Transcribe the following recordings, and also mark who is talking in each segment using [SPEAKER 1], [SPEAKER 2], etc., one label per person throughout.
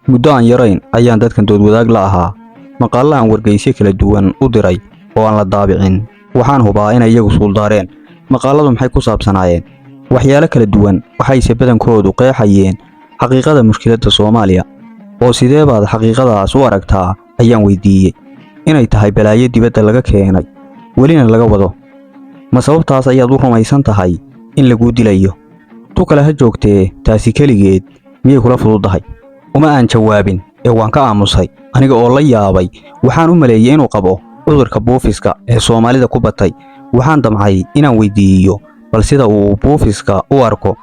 [SPEAKER 1] muddo aan yarayn ayaan dadkan dood wadaag la ahaa maqaallo aan wargeysyo kala duwan u diray oo aan la daabicin waxaan hubaa inay iyagu suuldaareen maqaaladu maxay ku saabsanaayeen waxyaalo kala duwan waxayse badankoodu qeexayeen xaqiiqada mushkiladda Soomaaliya oo sidee baad xaqiiqadaas u aragtaa ayaan weydiiyey inay tahay balaayo dibadda laga keenay welina laga wado ma sababtaas ayaad u rumaysan tahay in lagu dilayo tu kale ha joogtee taasi kaligeed miyay kula fududahay uma aan jawaabin ee waan ka aamusay aniga oo la yaabay waxaan u maleeyay inuu qabo cudurka buufiska ee Soomaalida ku batay waxaan damcay inaan weydiiyo bal sida uu buufiska u arko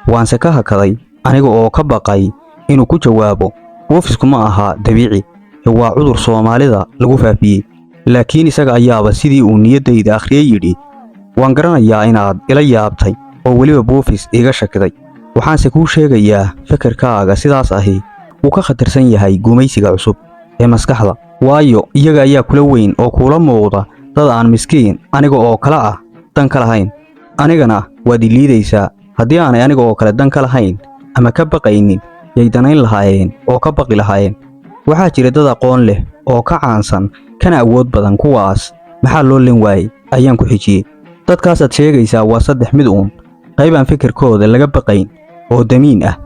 [SPEAKER 1] waanse ka hakaday aniga oo ka baqay inuu ku jawaabo buufisku ma aha dabiici waa cudur Soomaalida lagu faafiyay laakiin isaga ayaaba sidii uu niyadayda akhriyay yidhi waan garanayaa inaad ila yaabtay oo weliba buufis iga shakiday waxaanse kuu sheegayaa fikirkaaga sidaas ahi wuu ka khatarsan yahay gumaysiga cusub ee maskaxda waayo iyaga ayaa kula weyn oo kula muuqda dad aan miskiin aniga oo kala ah dan ka lahayn anigana waad iliidaysaa haddii aanay aniga oo kale dan ka lahayn ama ka baqaynin yay danayn lahaayeen oo ka baqi lahaayeen waxaa jira dad aqoon leh oo ka caansan kana awood badan kuwaas maxaa loo leen waayay ayaan ku xijiyey dadkaasaad sheegaysaa waa saddex mid qayb aan fikirkooda laga baqayn oo damiin ah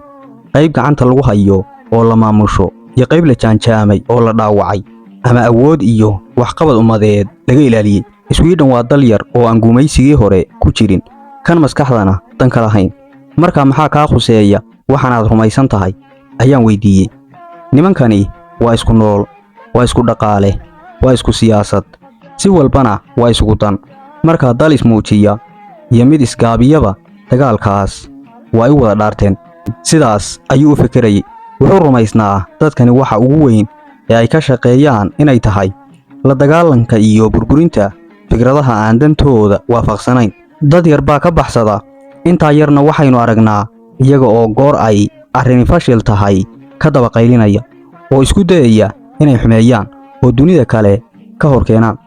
[SPEAKER 1] qayb gacanta lagu hayo oo la maamusho iyo qayb la jaanjaamay oo la dhaawacay ama awood iyo waxqabad umadeed laga ilaaliyay Sweden waa dal yar oo aan gumaysigii hore ku jirin kan maskaxdana dan ka lahayn marka maxaa ka khuseeya waxaanaad rumaysan tahay ayaan weydiiyey nimankani waa isku nool waa isku dhaqaale waa isku siyaasad si walbana waa isku dan marka dal ismuujiya iyo mid isgaabiyaba dagaalkaas waa ay wada dhaarteen sidaas ayuu u fikirayay wuxuu rumaysnaa dadkani waxa ugu weyn ee ay ka shaqeeyaan inay tahay la dagaalanka iyo burburinta fikradaha aan dantooda waafaqsanayn dad yar baa ka baxsada intaa yarna waxaynu aragnaa iyaga oo goor ay arrin fashil tahay ka daba qaylinaya oo isku dayaya inay xumeeyaan oo dunida kale ka hor keenaan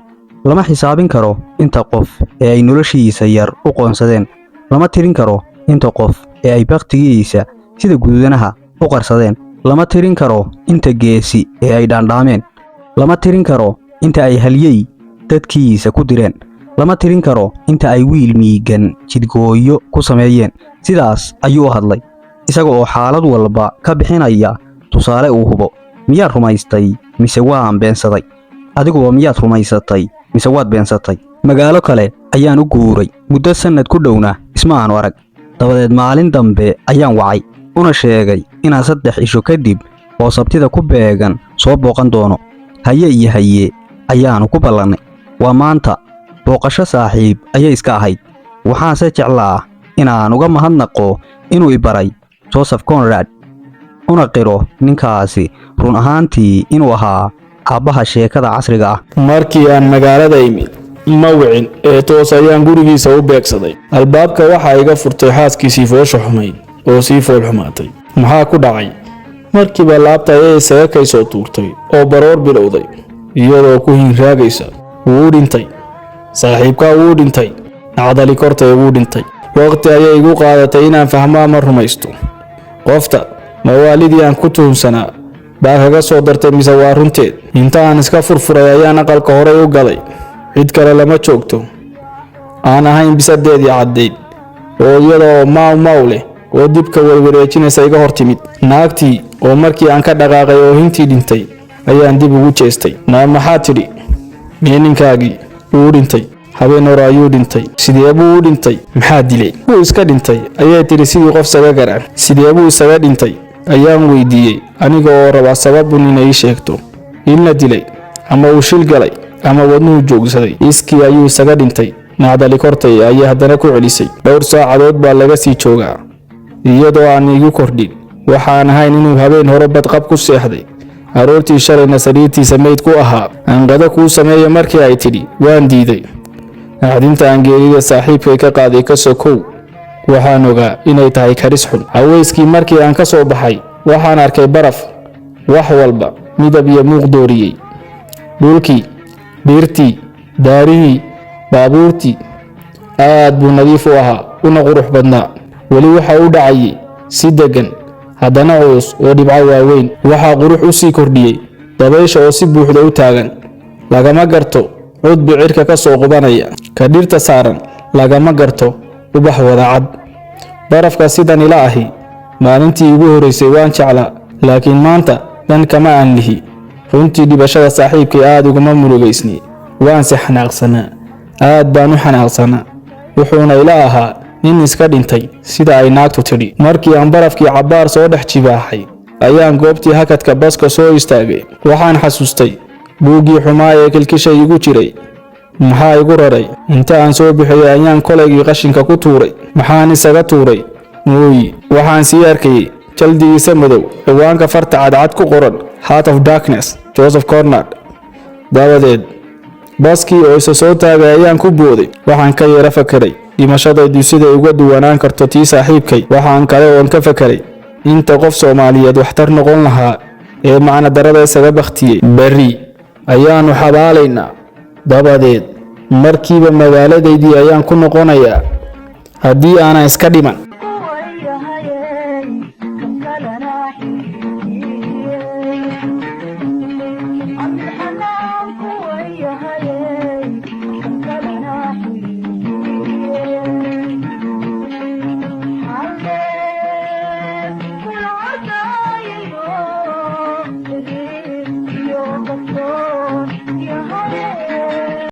[SPEAKER 1] lama xisaabin karo inta qof ee ay noloshiisa yar u qoonsadeen lama tirin karo inta qof ee ay baqtigiisa sida gududanaha u qarsadeen lama tirin karo inta geesi ee ay dhaandhaameen lama tirin karo inta ay halyay dadkiisa ku direen lama tirin karo inta ay wiil miigan jidgooyo ku sameeyeen sidaas ayuu u hadlay isaga oo xaalad walba ka bixinaya tusaale uu hubo miyaad rumaystay mise waan beensaday adiguba miyaad rumaysatay mise waad beensatay magaalo kale ayaan u guuray muddo sanad ku dhowna isma aanu arag dabadeed maalin dambe ayaan wacay una sheegay inaan 3 isho kadib oo sabtida ku beegan soo booqan doono haye iyo haye ayaanu ku ballanay waa maanta booqasho saaxiib ayay iska ahayd waxaanse jeclaa inaan uga mahadnaqo inuu ibaray Joseph Conrad una qiro ninkaasi run ahaantii inuu ahaa aabbaha sheekada casriga ah
[SPEAKER 2] markii aan magaalada imid ma wicin ee toos ayaan gurigiisa u beegsaday albaabka waxa iga furtay xaaskiisii foosha xumayd oo sii fool xumaatay maxaa ku dhacay markiiba laabta ayay isaga kay soo tuurtay oo baroor bilowday iyadoo ku hinraagaysa wuu dhintay saaxiibkaa wuu dhintay nacdali kortay wuu dhintay waqti ayay igu qaadatay inaan fahmo ama rumaysto qofta mawaalidii aan ku tuhunsanaa baa kaga soo dartay mise waa runteed inta aan iska furfuray ayaan aqalka hore u galay cid kale lama joogto aan ahayn bisadeedii caddeyd oo iyada oo maaw leh oo dibka warwareejinaysa iga hor timid naagtii oo markii aan ka dhaqaaqay oo hintii dhintay ayaan dib ugu jeestay maxaa tidhi ninkaagii wuu dhintay habeen hore ayuu dhintay sidee buu u dhintay maxaa dilay wuu iska dhintay ayay tidhi sidii qof sagagar ah sidee buu isaga dhintay ayaan weydiiyey aniga oo raba sababun inay sheegto in la dilay ama uu shil galay ama wadnuhu joogsaday iskii ayuu isaga dhintay nacdali kortay ayay haddana ku celisay dhowr saacadood baa laga sii joogaa iyadoo aan igu kordhin waxaan ahayn inuu habeen hore badqab ku seexday aroortii shalayna sariirtiisa mayd ku ahaa anqada kuu sameeya markii ay tidhi waan diiday naxdinta aan geerida saaxiibkay ka qaaday ka sokow waxaan ogaa inay tahay karis xun haweyskii markii aan ka soo baxay waxaan arkay baraf wax walba midab iyo muuq dooriyey dhulkii dhirtii daarihii baabuurtii aad buu nadiif u ahaa una qurux badnaa weli waxa u dhacayay si degan haddana culus oo dhibco waaweyn. waxaa qurux u sii kordhiyey dabaysha oo si buuxda u taagan, lagama garto cudbi cirka ka soo qubanaya. ka dhirta saaran lagama garto ubax wada cad. barafka sidan ila ahi maalintii ugu horeysay waan jeclaa, laakiin maanta dhan kama aan lihi. runtii dhibashada saaxiibkay aad uguma murugaysni, waanse xanaaqsanaa, aad baan u xanaaqsanaa. wuxuuna ila ahaa nin iska dhintay sida ay naagtu tidhi. markii aan barafkii cabbaar soo dhex jibaaxay ayaan goobtii hakadka baska soo istaagay. waxaan xasuustay buuggii xumaa ee kilkishay igu jiray. maxaa igu raray? inta aan soo bixiyay ayaan kolaygii qashinka ku tuuray. maxaan isaga tuuray? mooyi. waxaan sii arkayay jaldigiisa madow, ciwaanka farta cadcad ku qoran Heart of Darkness, Joseph Conrad. dabadeed baskii oo isa soo taagay ayaan ku booday. waxaan ka yara fakaray dhimashadaydu siday uga duwanaan karto tii saaxiibkay. waxaan kale oon ka fakaray inta qof Soomaaliyeed waxtar noqon lahaa ee macna darada isaga baktiyey. berri ayaanu xabaalaynaa. dabadeed markiiba magaaladaydii ayaan ku noqonayaa haddii aanan iska dhiman.